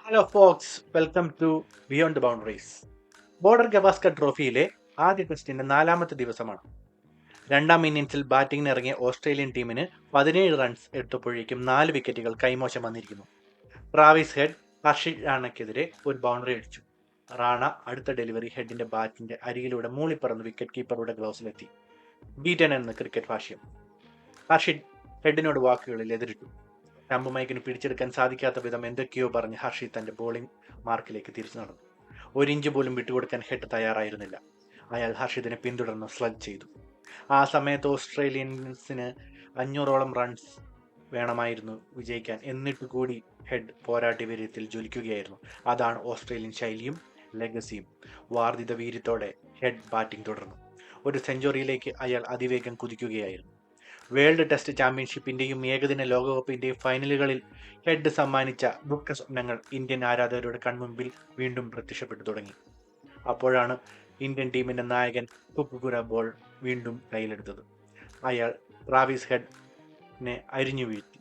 Hello folks, welcome to beyond the boundaries. Border Gavaskar ട്രോഫിയിലെ ആദ്യ ടെസ്റ്റിന്റെ 4ാമത്തെ ദിവസമാണ്. രണ്ടാം ഇന്നിംഗ്സിൽ ബാറ്റിംഗിന് ഇറങ്ങിയ ഓസ്ട്രേലിയൻ ടീമിന് 17 റൺസ് എടുത്തപ്പോഴേക്കും 4 വിക്കറ്റുകൾ കൈമോശം വന്നിരിക്കുന്നു. ട്രാവിസ് ഹെഡ് ഹർഷിത് റാണയ്ക്കെതിരെ ഒരു ബൗണ്ടറി അടിച്ചു. റാണ അടുത്ത ഡെലിവറി ഹെഡിന്റെ ബാറ്റിന്റെ അരികിലൂടെ മൂളിപ്പറന്ന് വിക്കറ്റ് കീപ്പറുടെ ഗ്ലൗസിലെത്തി. ബീറ്റൻ എന്ന് ക്രിക്കറ്റ് ഭാഷ്യം. ഹർഷിത് ഹെഡിനോട് വാക്കുകളിൽ എതിരിട്ടു. സ്റ്റംപ് മൈക്കിന് പിടിച്ചെടുക്കാൻ സാധിക്കാത്ത വിധം എന്തൊക്കെയോ പറഞ്ഞ് ഹർഷിത് തന്റെ ബോളിംഗ് മാർക്കിലേക്ക് തിരിച്ചു നടന്നു. ഒരു ഇഞ്ച് പോലും വിട്ടുകൊടുക്കാൻ ഹെഡ് തയ്യാറായിരുന്നില്ല. അയാൾ ഹർഷിതിനെ പിന്തുടർന്ന് സ്ലഗ് ചെയ്തു. ആ സമയത്ത് ഓസ്ട്രേലിയൻസിന് 500ഓളം റൺസ് വേണമായിരുന്നു വിജയിക്കാൻ. എന്നിട്ട് കൂടി ഹെഡ് പോരാട്ട വീര്യത്തിൽ ജ്വലിക്കുകയായിരുന്നു. അതാണ് ഓസ്ട്രേലിയൻ ശൈലിയും ലെഗസിയും. വാർദ്ധിത വീര്യത്തോടെ ഹെഡ് ബാറ്റിംഗ് തുടർന്നു. ഒരു സെഞ്ചുറിയിലേക്ക് അയാൾ അതിവേഗം കുതിക്കുകയായിരുന്നു. വേൾഡ് ടെസ്റ്റ് ചാമ്പ്യൻഷിപ്പിന്റെയും ഏകദിന ലോകകപ്പിന്റെയും ഫൈനലുകളിൽ ഹെഡ് സമ്മാനിച്ച ദുഃഖ സ്വപ്നങ്ങൾ ഇന്ത്യൻ ആരാധകരുടെ കൺമുമ്പിൽ വീണ്ടും പ്രത്യക്ഷപ്പെട്ടു തുടങ്ങി. അപ്പോഴാണ് ഇന്ത്യൻ ടീമിന്റെ നായകൻ കുക്കുകുര ബോൾ വീണ്ടും കയ്യിലെടുത്തത്. അയാൾ ട്രാവിസ് ഹെഡിനെ അരിഞ്ഞു വീഴ്ത്തി.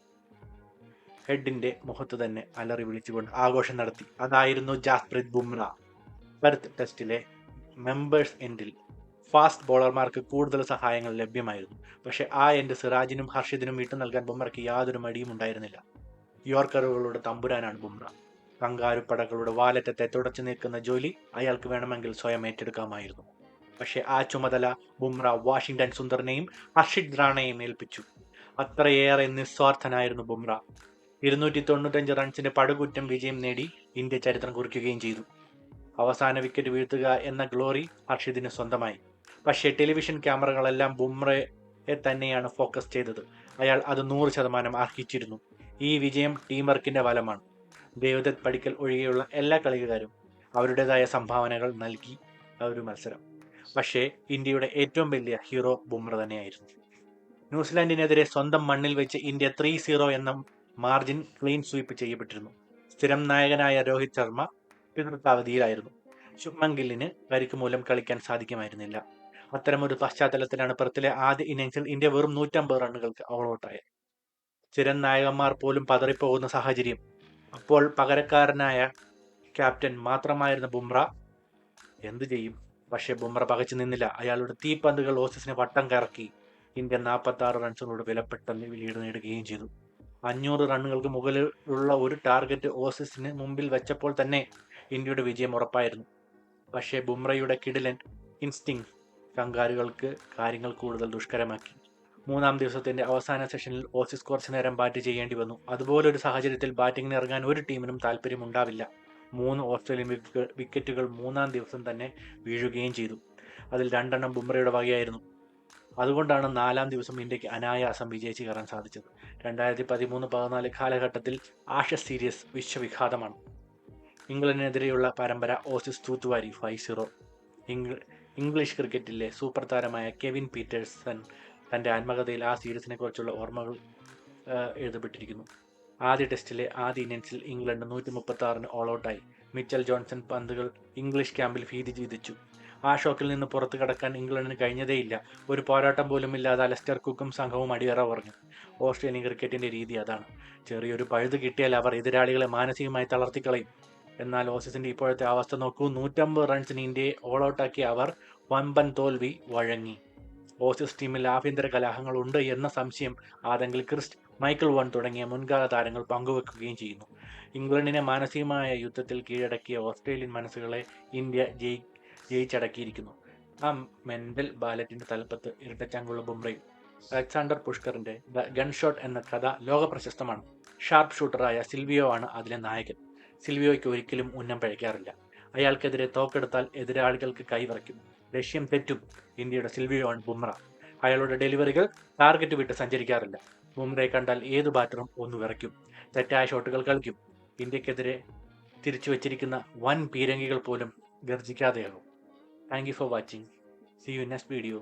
ഹെഡിന്റെ മുഖത്ത് തന്നെ അലറി വിളിച്ചുകൊണ്ട് ആഘോഷം നടത്തി. അതായിരുന്നു ജാസ്പ്രീത് ബുംറ. പെർത്ത് ടെസ്റ്റിലെ മെമ്പേഴ്സ് എൻഡിൽ ഫാസ്റ്റ് ബോളർമാർക്ക് കൂടുതൽ സഹായങ്ങൾ ലഭ്യമായിരുന്നു. പക്ഷെ ആ എൻഡ് സിറാജിനും ഹർഷിദിനും വിട്ടു നൽകാൻ ബുംറയ്ക്ക് യാതൊരു മടിയും ഉണ്ടായിരുന്നില്ല. യോർക്കറുകളുടെ തമ്പുരാനാണ് ബുംറ. കങ്കാരുപ്പടകളുടെ വാലറ്റത്തെ തുടച്ചു നീക്കുന്ന ജോലി അയാൾക്ക് വേണമെങ്കിൽ സ്വയം ഏറ്റെടുക്കാമായിരുന്നു. പക്ഷെ ആ ചുമതല ബുംറ വാഷിംഗ്ടൺ സുന്ദറിനെയും ഹർഷിത് റാണയെയും ഏൽപ്പിച്ചു. അത്രയേറെ നിസ്വാർത്ഥനായിരുന്നു ബുംറ. 295 റൺസിന്റെ പടുകുറ്റം വിജയം നേടി ഇന്ത്യ ചരിത്രം കുറിക്കുകയും ചെയ്തു. അവസാന വിക്കറ്റ് വീഴ്ത്തുക എന്ന ഗ്ലോറി ഹർഷിദിന് സ്വന്തമായി. പക്ഷേ ടെലിവിഷൻ ക്യാമറകളെല്ലാം ബുംറയെ തന്നെയാണ് ഫോക്കസ് ചെയ്തത്. അയാൾ അത് 100% അർഹിച്ചിരുന്നു. ഈ വിജയം ടീം വർക്കിന്റെ ഫലമാണ്. ദേവദത്ത് പടിക്കൽ ഒഴികെയുള്ള എല്ലാ കളിക്കാരും അവരുടേതായ സംഭാവനകൾ നൽകി ഒരു മത്സരം. പക്ഷേ ഇന്ത്യയുടെ ഏറ്റവും വലിയ ഹീറോ ബുംറ തന്നെയായിരുന്നു. ന്യൂസിലാൻഡിനെതിരെ സ്വന്തം മണ്ണിൽ വെച്ച് ഇന്ത്യ 3-0 എന്ന മാർജിൻ ക്ലീൻ സ്വീപ്പ് ചെയ്യപ്പെട്ടിരുന്നു. സ്ഥിരം നായകനായ രോഹിത് ശർമ്മ പിതൃത്വാവധിയിലായിരുന്നു. ശുഭ്മൻ ഗില്ലിന് പരിക്ക് മൂലം കളിക്കാൻ സാധിക്കുമായിരുന്നില്ല. അത്തരമൊരു പശ്ചാത്തലത്തിലാണ് പെർത്തിലെ ആദ്യ ഇന്നിംഗ്സിൽ ഇന്ത്യ വെറും 150 റണ്ണുകൾക്ക് ഓൾ ഔട്ടായത്. സ്ഥിരം നായകന്മാർ പോലും പതറിപ്പോകുന്ന സാഹചര്യം. അപ്പോൾ പകരക്കാരനായ ക്യാപ്റ്റൻ മാത്രമായിരുന്ന ബുംറ എന്തു ചെയ്യും? പക്ഷേ ബുംറ പകച്ചു നിന്നില്ല. അയാളുടെ തീപ്പന്തുകൾ ഓസീസിനെ വട്ടം കറക്കി. ഇന്ത്യ 46 റൺസുകളുടെ വിലപ്പെട്ട ലീഡ് നേടുകയും ചെയ്തു. 500 റണ്ണുകൾക്ക് മുകളിലുള്ള ഒരു ടാർഗറ്റ് ഓസീസിന് മുമ്പിൽ വെച്ചപ്പോൾ തന്നെ ഇന്ത്യയുടെ വിജയം ഉറപ്പായിരുന്നു. പക്ഷേ ബുംറയുടെ കിടിലൻ ഇൻസ്റ്റിങ് കങ്കാരുകൾക്ക് കാര്യങ്ങൾ കൂടുതൽ ദുഷ്കരമാക്കി. 3ാം ദിവസത്തിന്റെ അവസാന സെഷനിൽ ഓസീസ് കുറച്ചു നേരം ബാറ്റ് ചെയ്യേണ്ടി വന്നു. അതുപോലൊരു സാഹചര്യത്തിൽ ബാറ്റിംഗിന് ഇറങ്ങാൻ ഒരു ടീമിനും താല്പര്യമുണ്ടാവില്ല. 3 ഓസ്ട്രേലിയൻ വിക്കറ്റുകൾ 3ാം ദിവസം തന്നെ വീഴുകയും ചെയ്തു. അതിൽ 2 ബുംറയുടെ വകയായിരുന്നു. അതുകൊണ്ടാണ് 4ാം ദിവസം ഇന്ത്യക്ക് അനായാസം വിജയിച്ച് കയറാൻ സാധിച്ചത്. 2013-14 കാലഘട്ടത്തിൽ ആഷസ് സീരീസ് വിശ്വവിഖ്യാതമാണ്. ഇംഗ്ലണ്ടിനെതിരെയുള്ള പരമ്പര ഓസീസ് തൂത്തുവാരി 5-0. ഇംഗ്ലീഷ് ക്രിക്കറ്റിലെ സൂപ്പർ താരമായ കെവിൻ പീറ്റേഴ്സൺ തൻ്റെ ആത്മകഥയിൽ ആ സീരീസിനെക്കുറിച്ചുള്ള ഓർമ്മകൾ എഴുതപ്പെട്ടിരിക്കുന്നു. ആദ്യ ടെസ്റ്റിലെ ആദ്യ ഇന്നിംഗ്സിൽ ഇംഗ്ലണ്ട് 136 ഓൾ ഔട്ടായി. മിച്ചൽ ജോൺസൺ പന്തുകൾ ഇംഗ്ലീഷ് ക്യാമ്പിൽ ഭീതി വിധിച്ചു. ആ ഷോക്കിൽ നിന്ന് പുറത്തു കടക്കാൻ ഇംഗ്ലണ്ടിന് കഴിഞ്ഞതേയില്ല. ഒരു പോരാട്ടം പോലും ഇല്ലാതെ അലസ്റ്റർ കുക്കും സംഘവും അടിയറ പറഞ്ഞു. ഓസ്ട്രേലിയൻ ക്രിക്കറ്റിന്റെ രീതി അതാണ്. ചെറിയൊരു പഴുത് കിട്ടിയാൽ അവർ എതിരാളികളെ മാനസികമായി തളർത്തിക്കളയും. എന്നാൽ ഓസീസിന്റെ ഇപ്പോഴത്തെ അവസ്ഥ നോക്കൂ. 150 റൺസിന് ഇന്ത്യയെ ഓൾ ഔട്ടാക്കിയ അവർ വമ്പൻ തോൽവി വഴങ്ങി. ഓസീസ് ടീമിൽ ആഭ്യന്തര കലഹങ്ങൾ ഉണ്ട് എന്ന സംശയം ആദങ്കിൽ ക്രിസ്റ്റ്, മൈക്കിൾ വൺ തുടങ്ങിയ മുൻകാല താരങ്ങൾ പങ്കുവെക്കുകയും ചെയ്യുന്നു. ഇംഗ്ലണ്ടിനെ മാനസികമായ യുദ്ധത്തിൽ കീഴടക്കിയ ഓസ്ട്രേലിയൻ മനസ്സുകളെ ഇന്ത്യ ജയിച്ചടക്കിയിരിക്കുന്നു. ആ മെന്റൽ ബാലറ്റിന്റെ തലപ്പത്ത് ഇരട്ടച്ചാങ്കുള്ള ബുംറയും. അലക്സാണ്ടർ പുഷ്കറിന്റെ ദ ഗൺ ഷോട്ട് എന്ന കഥ ലോക പ്രശസ്തമാണ്. ഷാർപ്പ് ഷൂട്ടറായ സിൽവിയോ ആണ് അതിലെ നായകൻ. സിൽവിയോയ്ക്ക് ഒരിക്കലും ഉന്നം പഴയ്ക്കാറില്ല. അയാൾക്കെതിരെ തോക്കെടുത്താൽ എതിരാളികൾക്ക് കൈവറയ്ക്കും. ലക്ഷ്യം തെറ്റും. ഇന്ത്യയുടെ സിൽവിയോ ആണ് ബുംറ. അയാളുടെ ഡെലിവറികൾ ടാർഗറ്റ് വിട്ട് സഞ്ചരിക്കാറില്ല. ബുംറയെ കണ്ടാൽ ഏത് ബാറ്ററും ഒന്ന് വിറയ്ക്കും. തെറ്റായ ഷോട്ടുകൾ കളിക്കും. ഇന്ത്യക്കെതിരെ തിരിച്ചു വച്ചിരിക്കുന്ന വൻ പീരങ്കികൾ പോലും ഗർജിക്കാതെയാകും. Thank you for watching. See you next video.